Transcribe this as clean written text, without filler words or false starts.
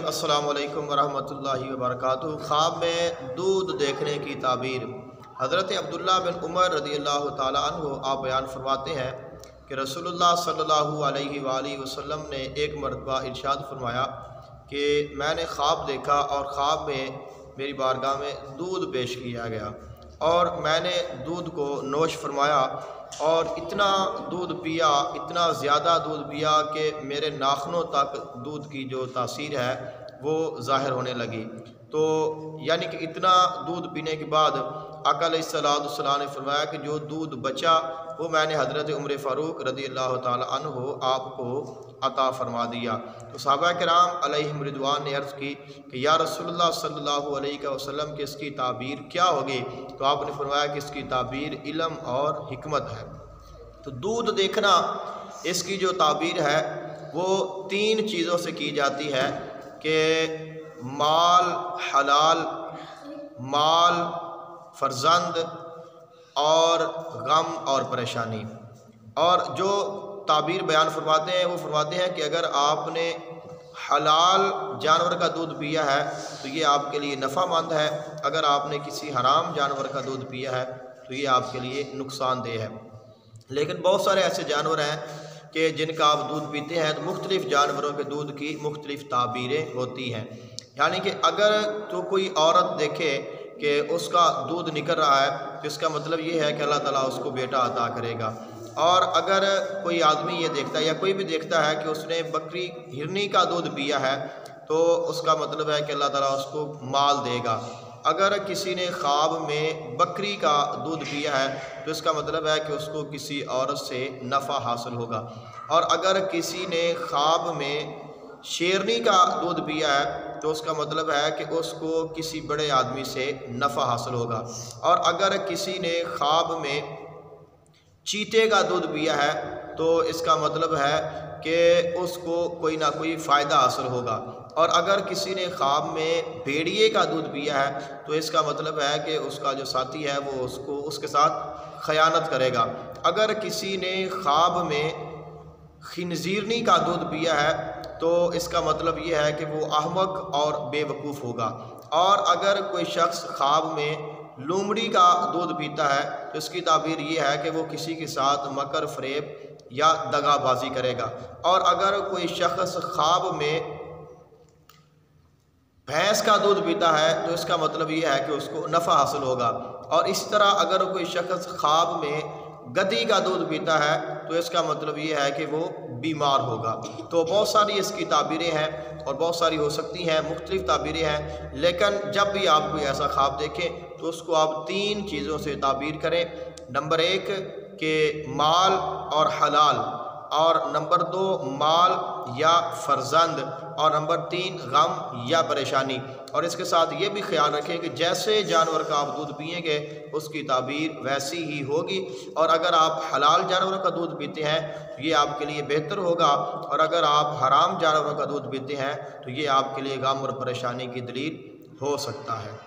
अस्सलाम वालेकुम वरहमतुल्लाहि वबरकातुहू। ख्वाब में दूध देखने की ताबीर। हज़रत अब्दुल्ला बिन उमर रज़ियल्लाहु ताला अन्हु आप बयान फरमाते हैं कि रसूलुल्लाह सल्लल्लाहु अलैहि वसल्लम ने एक मरतबा इरशाद फरमाया कि मैंने ख्वाब देखा और ख्वाब में मेरी बारगाह में दूध पेश किया गया और मैंने दूध को नोश फरमाया और इतना दूध पिया, इतना ज़्यादा दूध पिया कि मेरे नाखनों तक दूध की जो तासीर है वो ज़ाहिर होने लगी। तो यानी कि इतना दूध पीने के बाद आका अलैहिस्सलाम ने फरमाया कि जो दूध बचा वो मैंने हज़रत उमर फ़ारूक रज़ियल्लाहु ताला अन्हु आपको अता फरमा दिया। तो सहाबा किराम अलैहिम रिदवान ने अर्ज़ की कि या रसूलुल्लाह सल्लल्लाहु अलैहि वसल्लम कि इसकी ताबीर क्या होगी? तो आपने फरमाया कि इसकी ताबीर इल्म और हिकमत है। तो दूध देखना, इसकी जो ताबीर है वो तीन चीज़ों से की जाती है कि माल हलाल, माल फर्जंद और गम और परेशानी। और जो ताबीर बयान फरमाते हैं वो फरमाते हैं कि अगर आपने हलाल जानवर का दूध पिया है तो ये आपके लिए नफ़ामंद है, अगर आपने किसी हराम जानवर का दूध पिया है तो ये आपके लिए नुकसानदेह है। लेकिन बहुत सारे ऐसे जानवर हैं कि जिनका आप दूध पीते हैं तो मुख्तलिफ़ जानवरों के दूध की मुख्तलिफ़ ताबीरें होती हैं। यानी कि अगर तो कोई औरत देखे कि उसका दूध निकल रहा है तो इसका मतलब ये है कि अल्लाह ताला उसको बेटा अता करेगा। और अगर कोई आदमी ये देखता है या कोई भी देखता है कि उसने बकरी हिरनी का दूध पिया है तो उसका मतलब है कि अल्लाह ताला उसको माल देगा। अगर किसी ने ख्वाब में बकरी का दूध पिया है तो इसका मतलब है कि उसको किसी औरत से नफ़ा हासिल होगा। और अगर किसी ने ख्वाब में शेरनी का दूध पिया है तो उसका मतलब है कि उसको किसी बड़े आदमी से नफ़ा हासिल होगा। और अगर किसी ने ख्वाब में चीते का दूध पिया है तो इसका मतलब है कि उसको कोई ना कोई फ़ायदा हासिल होगा। और अगर किसी ने ख्वाब में भेड़िए का दूध पिया है तो इसका मतलब है कि उसका जो साथी है वो उसके साथ खयानत करेगा। अगर किसी ने ख्वाब में खिंजीरनी का दूध पिया है तो इसका मतलब ये है कि वो अहमक और बेवकूफ़ होगा। और अगर कोई शख्स ख्वाब में लोमड़ी का दूध पीता है तो इसकी ताबीर ये है कि वो किसी के साथ मकर फ़रेब या दगाबाजी करेगा। और अगर कोई शख्स ख्वाब में भैंस का दूध पीता है तो इसका मतलब ये है कि उसको नफ़ा हासिल होगा। और इस तरह अगर कोई शख्स ख्वाब में गधी का दूध पीता है तो इसका मतलब ये है कि वो बीमार होगा। तो बहुत सारी इसकी ताबीरें हैं और बहुत सारी हो सकती हैं, मुख्तलिफ़ ताबीरें हैं। लेकिन जब भी आप कोई ऐसा ख्वाब देखें तो उसको आप तीन चीज़ों से ताबीर करें। नंबर एक कि माल और हलाल, और नंबर दो माल या फर्जंद, और नंबर तीन गम या परेशानी। और इसके साथ ये भी ख्याल रखें कि जैसे जानवर का आप दूध पिएंगे उसकी ताबीर वैसी ही होगी। और अगर आप हलाल जानवरों का दूध पीते हैं तो ये आपके लिए बेहतर होगा, और अगर आप हराम जानवरों का दूध पीते हैं तो ये आपके लिए गम और परेशानी की दलील हो सकता है।